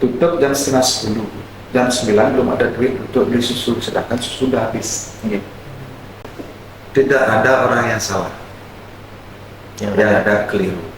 tutup jam setengah 10, jam 9 belum ada duit untuk beli susu, sedangkan susu sudah habis. Tidak ada orang yang salah, yang ada keliru.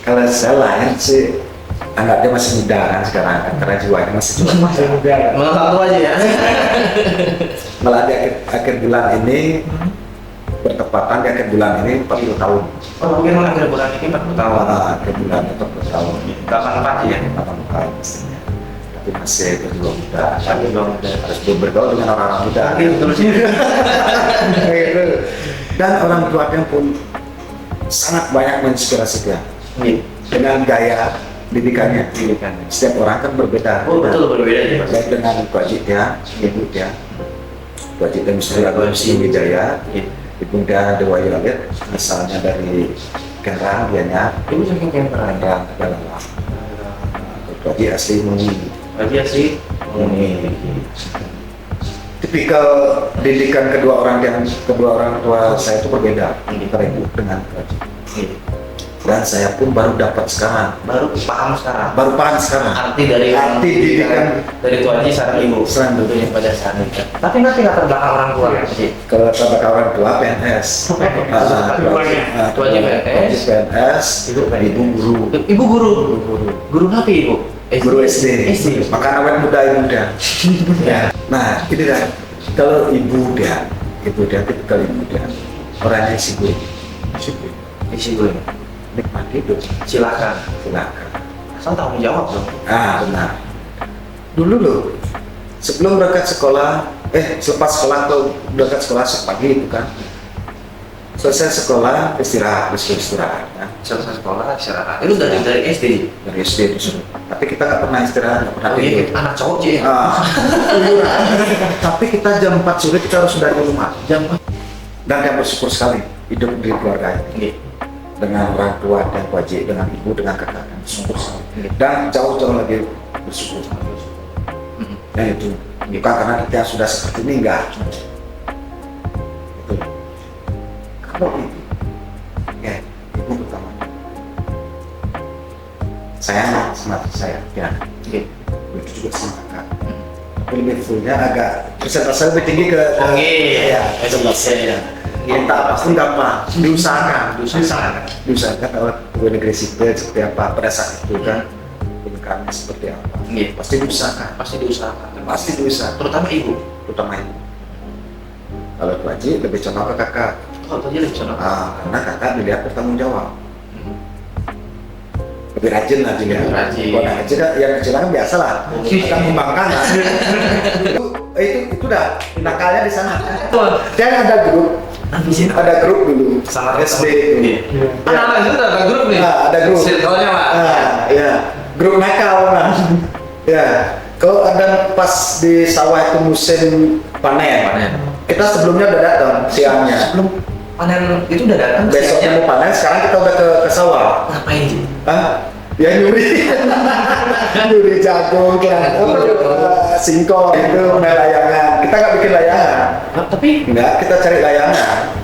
Kalau saya lahir sih anaknya masih muda kan sekarang kan, karena jiwanya masih muda. Malah satu aja ya. Malah di akhir bulan ini bertepatan di akhir bulan ini 40 tahun. Oh mungkin akhir bulan ini 40 tahun. Akhir bulan 40 tahun. Kapan pagi ya? Kapan pagi pastinya. Tapi masih berjiwa muda. Harus bergaul dengan orang-orang muda. Terus ini. Dan orang tuanya pun sangat banyak menginspirasi dia. Dengan gaya didikannya. Setiap orang kan berbeda. Oh betul, berbeda ya. Baik dengan wajibnya, ibu dia, wajibnya Misteri Agung Wijaya, ibunda Dewa Yulit, asalnya dari Gerang, dianya. Ibu saking Gerang. Adalah wajib asli Muni. Wajib asli Muni. Tipikal didikan kedua orang tua saya itu berbeda, antara ibu dengan wajib. Dan saya pun baru dapat sekarang. Baru paham sekarang. Arti didikan dari tuanya sarang ibu. Tentunya pada saat itu. Tapi nanti latar belakang orang tua. Kalau latar belakang orang tua PNS. Tuanya PNS. Ibu guru. Ibu guru. Guru apa ibu? Guru SD. Maka awet muda. Ya. Nah, ini kan kalau ibu dia tipikal ibu dia orangnya sibuk. Nikmati hidup. Silakan. Asal tanggung jawab dong. Benar. Dulu loh, sebelum berangkat sekolah, selepas sekolah atau berangkat sekolah pagi itu kan, selesai sekolah istirahat. Ya. Selesai sekolah istirahat. Itu dari SD. Dari SD itu. Tapi kita nggak pernah istirahat, nggak pernah tidur. Iya, anak cowok sih. Tapi kita jam 4 sore kita harus sudah di rumah. Dan yang bersyukur sekali hidup di keluarga ini. Dengan orang tua dan wajib, dengan ibu, dengan kakak, dan bersyukur sekali. Dan jauh-jauh lagi bersyukur. Dan itu bukan karena kita sudah seperti ini, enggak. Itu. Kalau ibu, ibu pertama. Saya sama saya, itu juga sama kakak. Tapi lebih fullnya agak persentase lebih tinggi ke. Minta pasti gampang, diusahakan kalau pegawai negeri sipil seperti apa pada saat itu kan, pendidikannya seperti apa, pasti diusahakan. Terutama ibu. Kalau wajib lebih condong ke kakak. Karena kakak dilihat bertanggung jawab. Lebih rajin lah dilihat. Kalau kecil yang kecil kan biasa lah, akan membangkang lah. itu dah nakalnya di sana. Dan ada grup dulu SD itu. Anak-anak itu ada grup nih. Ada grup. Circle-nya Pak. Grup nakal lah. Kalau ada pas di sawah itu musim panen. Kita sebelumnya udah datang siangnya. Sebelum panen itu udah datang. Besoknya mau panen, sekarang kita udah ke sawah. Ngapain sih? Ya nyuri jagung kan, singkong itu main layangan. Kita nggak bikin layangan. Tapi kita cari layangan.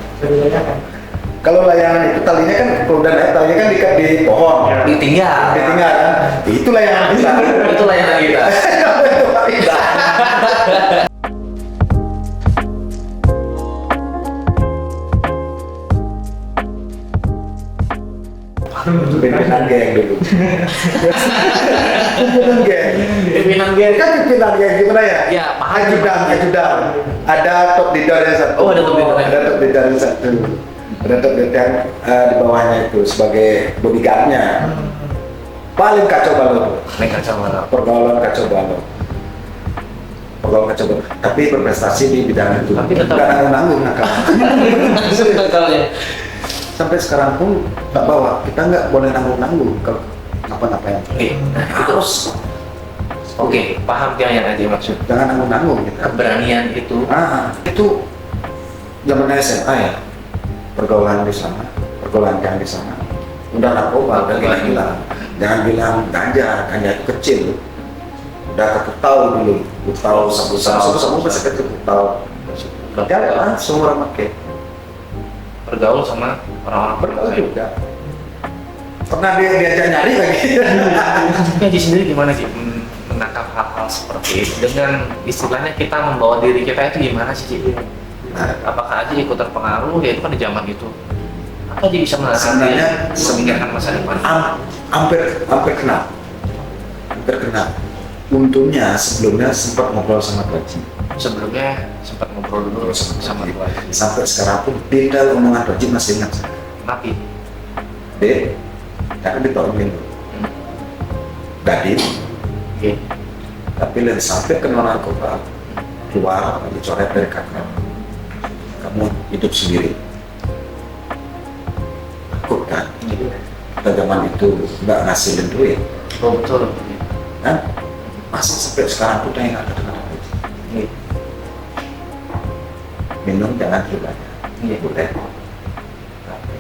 Kalau layangan itu talinya kan, kalau udah naik talinya kan diikat di pohon. ditinggal kan. Itu layangan kita. Itu layangan kita. Pimpinan geng dulu. Pimpinan geng gimana ya? Ya, ajudan. Ada top leader yang satu. Oh, ada top leader yang satu. Ada top leader yang di bawahnya itu sebagai bodyguardnya. Paling kacau balau. Pergaulan kacau balau. Tapi berprestasi di bidang itu. Tapi tetap nanggung nakal. Sampai sekarang pun nggak bawa, kita nggak boleh nanggung kalau apa-apa yang Nah, itu harus oke, paham yang aja maksud. jangan nanggung-nanggung gitu. Keberanian itu Itu zaman SMA ya, pergaulan di sana, pergaulan yang di sana, udah narkoba, udah gila-gila. Jangan bilang ganja itu kecil, udah ketau dulu, ketau sabu masih kecil ketau. Ya lah, semua orang pakai. bergaul sama orang-orang Bergaul juga. Pernah diajak nyari lagi. Haji sendiri gimana sih menangkap hal-hal seperti itu dengan istilahnya kita membawa diri kita itu gimana sih Ci? Nah, Apakah Haji ikut terpengaruh ya itu kan di zaman itu? Apa Haji bisa menahan sebenarnya diri memikirkan masa depan? hampir kena. Untungnya sebelumnya sempat ngobrol sama Haji. Sebelumnya sempat ngobrol dulu sama Haji. Tuan Haji. Sampai sekarang pun beda omongan Haji masih ingat. Napi. Dek, jangan ditolongin. Gadis, Oke. tapi lain sampai kena narkoba keluar dicoret dari kakak. Kamu hidup sendiri. Takut kan? Pada zaman itu nggak ngasilin duit, Oh betul. kan? Masa sampai sekarang pun nggak ada kata Iya. minum jangan terlalu banyak. Iya. Boleh. Tapi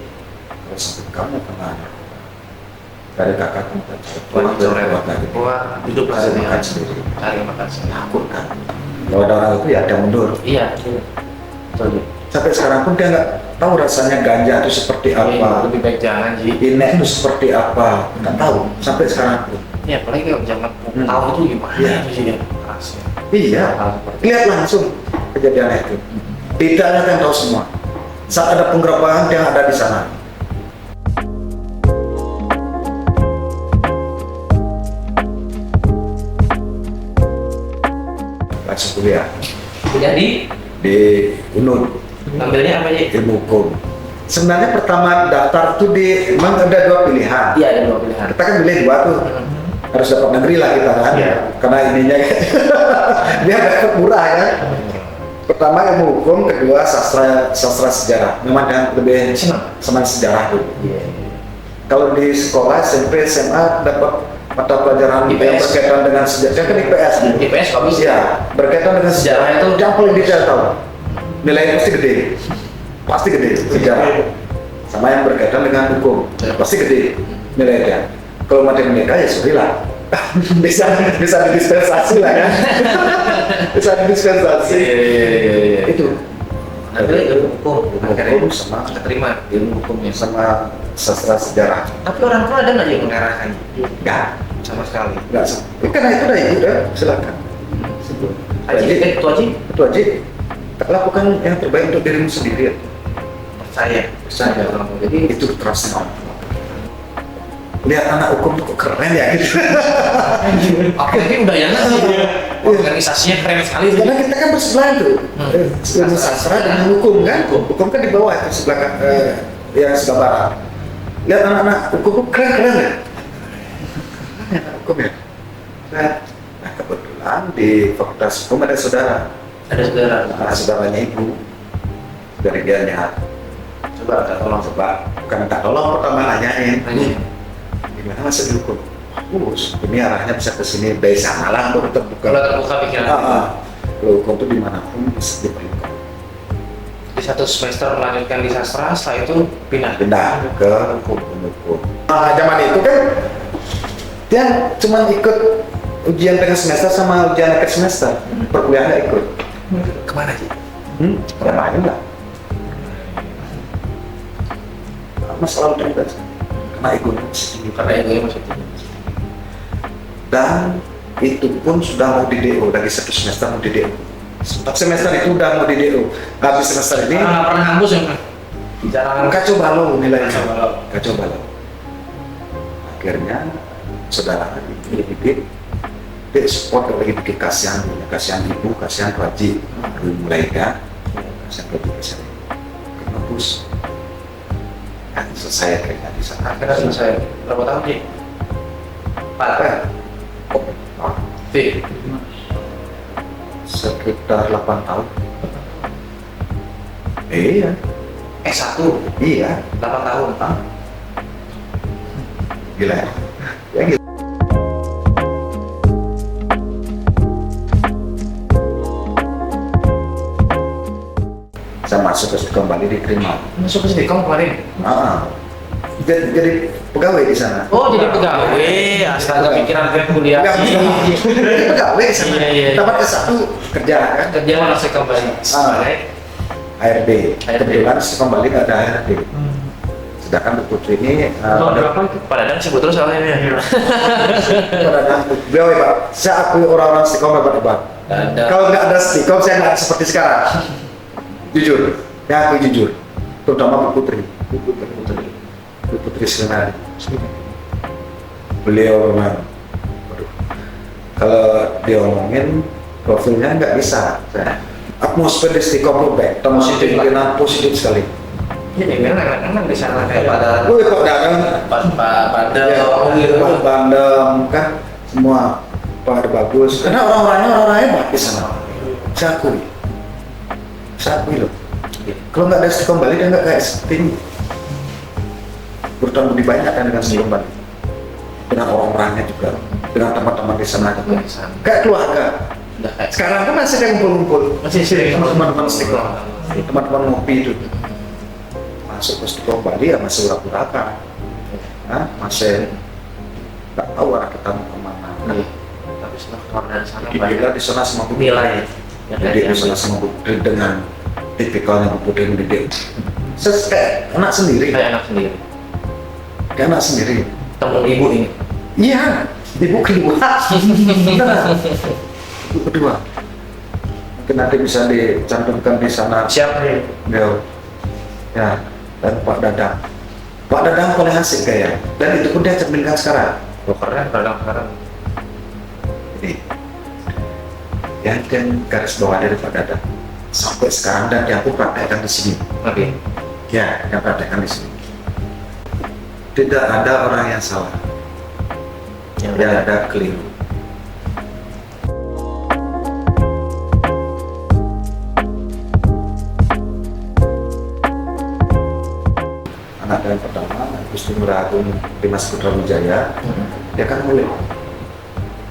kalau sampai kamu kena dari kakak kamu Wah, keluar coret. lagi. Wah, hidup lah Cari sendiri. makan sendiri. Cari makan sendiri. Takut kan? Kalau ada orang itu ya ada mundur. Iya. Betul. Sampai sekarang pun dia nggak tahu rasanya ganja itu seperti apa, Lebih baik jangan Ji. inek itu seperti apa, nggak tahu sampai sekarang pun. Ya apalagi kalau zaman tahu itu gimana Iya. itu sih ya kerasnya. Iya, Hal seperti lihat langsung kejadian itu. Tidak ada yang tahu semua. Saat ada penggerebekan dia ada di sana. Langsung kuliah Jadi di UNUD, ngambilnya apa Ji? ilmu hukum. Sebenarnya pertama daftar tuh emang ada dua pilihan. Iya ada dua pilihan. Kita kan pilih dua tuh. Harus dapat negeri lah kita kan, Iya. karena ininya dia dapat murah ya. Pertama ilmu hukum, kedua sastra sejarah. Memang yang lebih senang sejarah tuh. Iya. Kalau di sekolah SMP SMA dapat mata pelajaran yang IPS. berkaitan dengan sejarah, kan IPS dulu. IPS bagus Iya, berkaitan dengan sejarah Sejarah itu- yang paling detail tahu. Nilainya pasti gede sejarah. Sama yang berkaitan dengan hukum, pasti gede nilainya. Kalau matematika ya sorry lah, bisa didispensasi lah kan, bisa didispensasi. Iya. Itu Ngambilnya ilmu hukum. Akhirnya hukum sama keterima ilmu hukumnya. sama sastra sejarah. Tapi orang tua ada nggak yang mengarahkan? Enggak, Sama sekali. enggak. Karena itu udah silakan. Haji, itu Haji Itu aja. Lakukan yang terbaik untuk dirimu sendiri. percaya orang tua. Jadi Itu trustnya orang tua. Lihat anak hukum tuh kok keren ya gitu. apalagi udayannya sih. Organisasinya keren sekali. Karena kita kan bersebelahan tuh, ilmu sastra dengan hukum kan. Hukum kan di bawah itu sebelah yang sebelah barat. Lihat anak-anak hukum tuh keren ya. Anak hukum ya. Nah kebetulan di fakultas hukum ada saudara. Ada saudara. Nah, saudaranya ibu dari dia lihat. Coba bukan minta tolong, pertama nanyain. Nanya. Gimana masa dihukum? Bagus, ini arahnya bisa ke sini dari sana lah untuk terbuka. Kalau terbuka pikiran. Kalau hukum itu dimanapun bisa diperlukan. Di satu semester melanjutkan di sastra, setelah itu pindah. Pindah ke hukum. Zaman itu kan dia cuma ikut ujian tengah semester sama ujian akhir semester. Perkuliahan nggak ikut. Kemana sih? Ya lain lah. Masalah udah karena egonya sedikit. Karena egonya masih tinggi. Dan itu pun sudah mau di DO, lagi satu semester mau di DO. Semester itu udah mau di DO. Habis semester ini Nggak pernah ngambus ya? Bicara kacau balau nilainya. Kacau balau. Kacau balau. Akhirnya saudara dididik, dia support lagi bikin kasihan ibu, kasihan wajib. Mulai kan, kasihan wajib, kasihan ibu. Bagus. Kan selesai kayaknya di sana. akhirnya selesai. Berapa tahun sih? 4. Fit. Sekitar 8 tahun. Iya, S1. iya. 8 tahun. Gila ya? Ya gitu. Saya masuk ke kembali diterima. Masuk ke sini kamu kemarin. Ah, jadi pegawai di sana. Oh, jadi pegawai. Astaga, pikiran gue kuliah. Jadi pegawai di sana. Iya, iya. Dapat S1 kerja kan? Kerja masuk kembali. Sebagai HRD. Kebetulan kembali nggak ada HRD. Sedangkan Bu Putri ini tahun berapa itu? Pak Dadang sebut terus soalnya ya. pada beliau ya Pak. Saya akui orang-orang Stikom hebat Pak. Kalau nggak ada Stikom saya nggak seperti sekarang. Jujur, ya aku jujur. Terutama Bu Putri. Bu Putri Senari. Beliau memang, waduh, kalau dia omongin profilnya nggak bisa. Atmosfer di Stikom baik, positif sekali. Ini kan di sana kayak pada Wih, Pak Dadang, pada ya, Pak Bandem kan semua pada bagus. Karena orang-orangnya hebat di sana. Saya akui loh. Kalau nggak ada Stikom Bali dia nggak kayak seperti ini. Bertambah lebih banyak kan dengan Stikom Bali. Dengan orang-orangnya juga, dengan teman-teman di sana juga. Kayak keluarga. Sekarang kan masih ada ngumpul-ngumpul. masih sering Teman-teman Stikom, teman-teman ngopi itu. Masuk ke Stikom Bali ya masih urak-urakan. Masih nggak tahu arah kita mau kemana. tapi setelah keluar dari sana Dibilang di sana sama Bu nilai Jadi di sana sama Bu Putri dengan tipikalnya Bu Putri mendidik. Kayak anak sendiri. kayak anak sendiri. Kayak anak sendiri. Temu ibu ini. Iya, ibu kedua. Benar. Ibu kedua. Mungkin nanti bisa dicantumkan di sana. Siap nih. Beliau. Ya, dan Pak Dadang. Pak Dadang paling asik kayak. Dan itu pun dia cerminkan sekarang. Keren kadang-kadang. Jadi, yang dan garis bawah dari Pak Dadang sampai sekarang dan yang aku praktekkan di sini. Oke. Ya, yang praktekkan di sini. Tidak ada orang yang salah. Tidak ada keliru. Anak yang pertama, Gusti Ngurah Agung Dimas Putra Wijaya, dia kan mulai.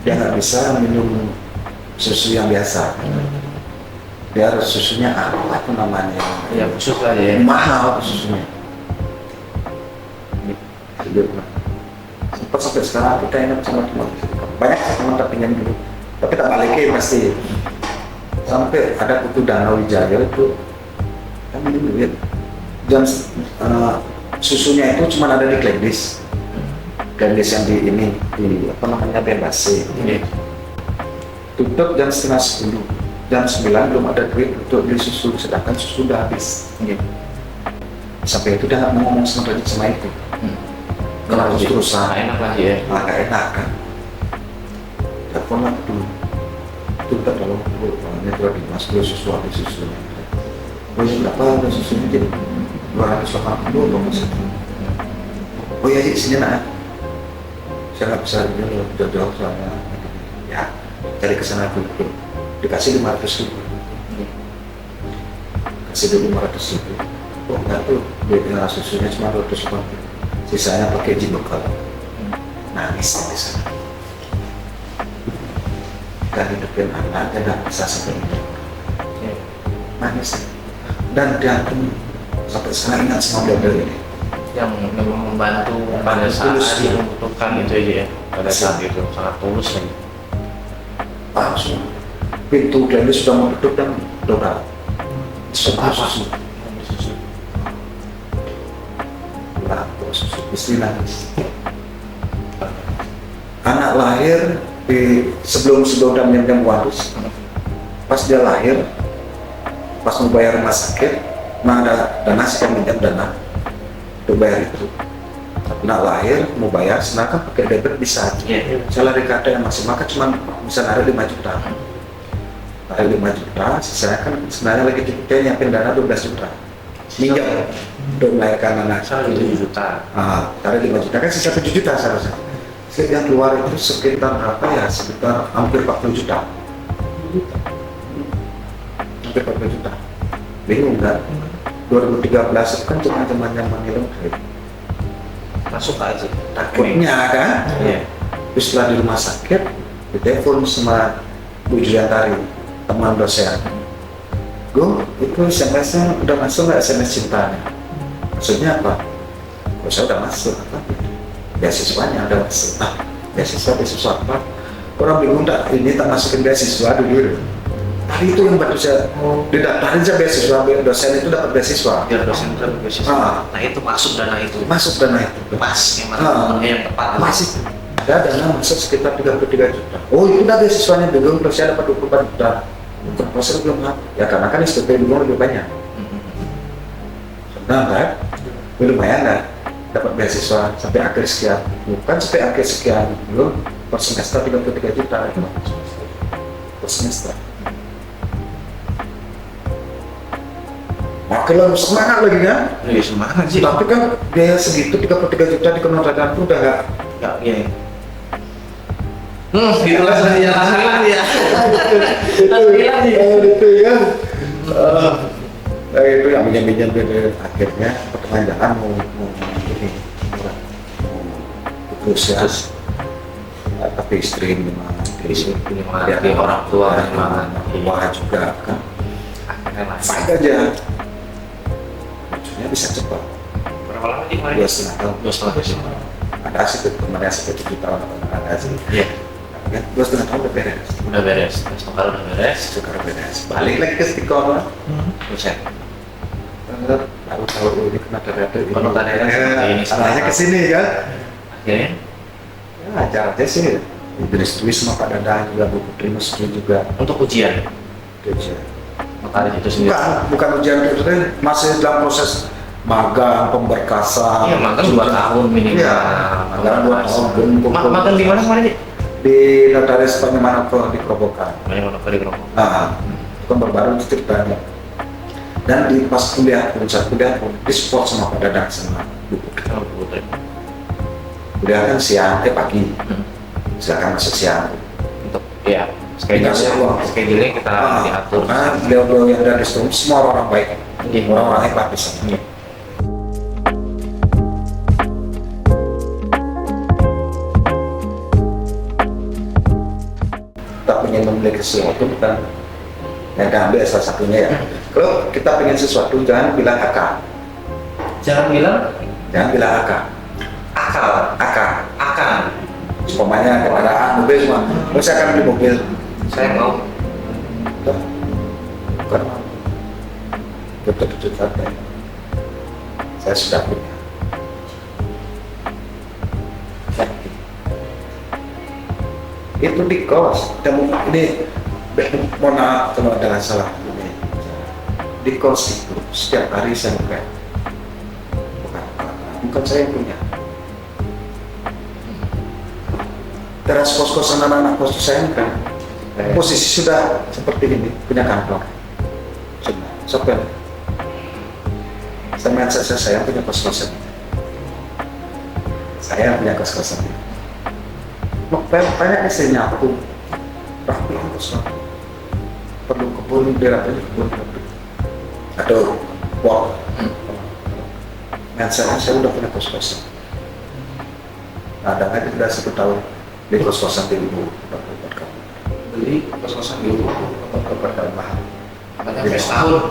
Dia nggak bisa minum susu yang biasa. Dia harus susunya apa tuh namanya? Ya khusus lah ya. Mahal susunya. Sempat sampai sekarang kita ingat sama teman. Banyak teman terpinjam dulu, tapi tak balikin pasti. Sampai ada Putu Danau Wijaya itu, kan minum duit. Dan susunya itu cuma ada di Glendis. Glendis yang di ini, di apa namanya bebas. Tutup jam 9:30, jam 9 belum ada duit untuk beli susu, sedangkan susu udah habis. Sampai itu dia nggak mau ngomong sama itu. Kalau harus terusan, enak lah ya. nggak enak kan. Telepon lah dulu, tutup dalam dulu, orangnya tuh di mas beli susu habis susu. Oh ya berapa ada susunya jadi 280 atau masih? Oh ya sini nak, saya nggak bisa ini jauh-jauh soalnya. Ya, cari kesana dulu. Dikasih 500.000. Kasih dulu 500.000. Oh enggak tuh, dia tinggal susunya cuma 250. Sisanya pakai izin bekal. Nangis di sana. Dan hidupin anaknya nggak bisa sampai itu. Nangis. Dan dia pun sampai sekarang ingat semua beliau ini. Yang memang membantu pada saat dia membutuhkan itu aja ya. Pada saat itu sangat tulus lagi. Langsung pintu Glendis sudah mau tutup dan dobrak. Sudah susu. Susu istri nangis. Anak lahir sebelum udah jam waris. Pas dia lahir, pas mau bayar rumah sakit, ada dana sih yang minjam dana untuk bayar itu. Anak lahir mau bayar, sedangkan pakai debit bisa. Saya lari ke ATM maksimal kan cuma bisa narik 5 juta. Narik 5 juta, sisanya kan sebenarnya lagi dia nyiapin dana 12 juta. Minjam untuk melahirkan anak. 7 juta. Tarik 5 juta kan sisa 7 juta seharusnya. Slip yang keluar itu sekitar berapa ya? Sekitar hampir 40 juta. Hampir 40 juta. Bingung kan? 2013 itu kan cuma zaman-zaman itu. Masuk aja. Takutnya kan? Iya. Terus setelah di rumah sakit, ditelepon sama Bu Juliantari, teman dosen. Gue itu SMS-nya udah masuk nggak SMS cintanya? Maksudnya apa? Oh, saya udah masuk, apa? Beasiswanya udah masuk. Ah, beasiswa apa? Orang bingung tak, ini tak masukin beasiswa dulu. Tadi itu yang bantu saya, didaftarin saya beasiswa, dosen itu dapat beasiswa. Biar dosen itu dapat beasiswa. Nah itu masuk dana itu. Masuk dana itu. Pas, memang yang tepat. Masih ada dana masuk sekitar 33 juta. Oh itu udah beasiswanya dulu, terus saya dapat 24 juta. Proses belum apa? Ya karena kan SPP dulu lebih banyak. Nah kan, lumayan kan, dapat beasiswa sampai akhir sekian. Bukan sampai akhir sekian, belum per semester 33 juta itu per semester. Oke lah, semangat lagi kan? Iya semangat sih. Tapi kan biaya segitu 33 juta di kementerian itu udah nggak gini. Gitulah saya bilang ya. Itu ya. Nah, itu yang minjem akhirnya pertanyaan mau ini putus ya. Tapi istri memang di orang tua memang juga kan. Akhirnya Fight aja. Lucunya bisa cepat. berapa lama sih kemarin? 2,5 tahun. 2,5 tahun. Ada sih kemarin sampai 7 tahun ada sih. Iya. Kan 2,5 tahun udah beres. Udah beres. Sekarang udah beres. Sekarang beres. Balik lagi ke Istiqomah. Buset. Baru tahu ini kena ternyata ini. Kalau ternyata seperti ini. Arahnya ke sini kan. Akhirnya Ya ajar aja sih. Direstui sama Pak Dadang juga, Bu Putri Mesri juga. untuk ujian Ujian. notaris itu sendiri. Bukan ujian itu masih dalam proses magang, pemberkasan. Iya, magang 2 tahun minimal. Iya, magang 2 tahun. Magang di mana kemarin sih? Di Notaris Panyamanapo di Kerobokan. Banyak notaris di Kerobokan. Itu kan baru ceritanya. Dan di pas kuliah pun, saat kuliah pun di support sama Pak Dadang sama Bu Putri. Oh, Putri. Kuliah kan siang, pagi. Silakan masuk siang. Untuk ya schedule-nya kita diatur. Karena beliau-beliau yang dari Strum semua orang baik, Iya. orang-orang hebat di sana. Iya. Kita ingin memiliki sesuatu bukan yang ambil salah satunya ya. Kalau kita pengen sesuatu jangan bilang akal, Jangan bilang jangan bilang akal, akal, akal. akan. Umpamanya kendaraan, mobil semua. Oh, saya akan beli mobil. Saya mau. Bukan betul-betul santai. Saya sudah punya. Yakin. Itu di kos. Ini mohon maaf kalau ada salah ini. Di kos itu setiap hari saya bukan saya yang punya. Teras kos-kosan anak-anak kos saya kan posisi sudah seperti ini, punya kantong. Coba saya punya kos-kosan. Saya punya kos-kosan. Banyak istrinya aku rapi kos-kosan. Perlu kebun, dirapiin kebun. Aduh, wow. Saya udah punya kos-kosan. Ada lagi sudah 1 tahun di kos-kosan di Lubu. Beli kos-kosan di Lubu atau mahal. Sampai setahun.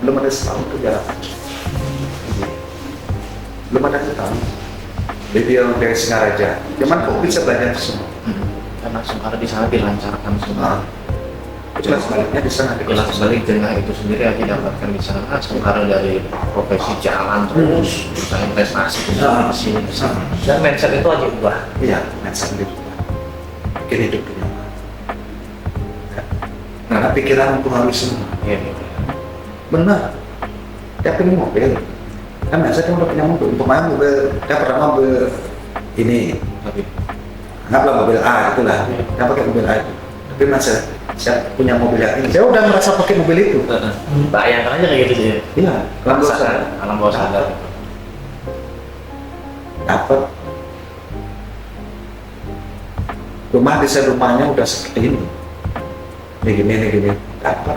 Belum ada setahun tuh jalan. Belum ada setahun. Jadi dia dari Singaraja. Cuman kok bisa belajar semua. Karena sekarang di sana dilancarkan semua. Jelas baliknya di sana. Jelas balik dengan itu sendiri yang didapatkan di sana. Sekarang dari profesi jalan terus bisa investasi ke sini ke sana. Dan mindset itu aja ubah. Iya, mindset itu. Bikin hidup dunia. Karena pikiran harus semua. Iya. Benar. Dia pengen mobil. Kan saya kan udah punya mobil. Umpamanya mobil, dia pernah mobil ini. Tapi Anggaplah mobil A itulah. Dia pakai mobil A itu. Tapi masa saya punya mobil yang ini, saya udah merasa pakai mobil itu. bayangkan aja kayak gitu sih. Iya, Alam bawah sadar. Alam bawah sadar. Dapat. Rumah desain rumahnya udah seperti ini. Ini gini. Dapat.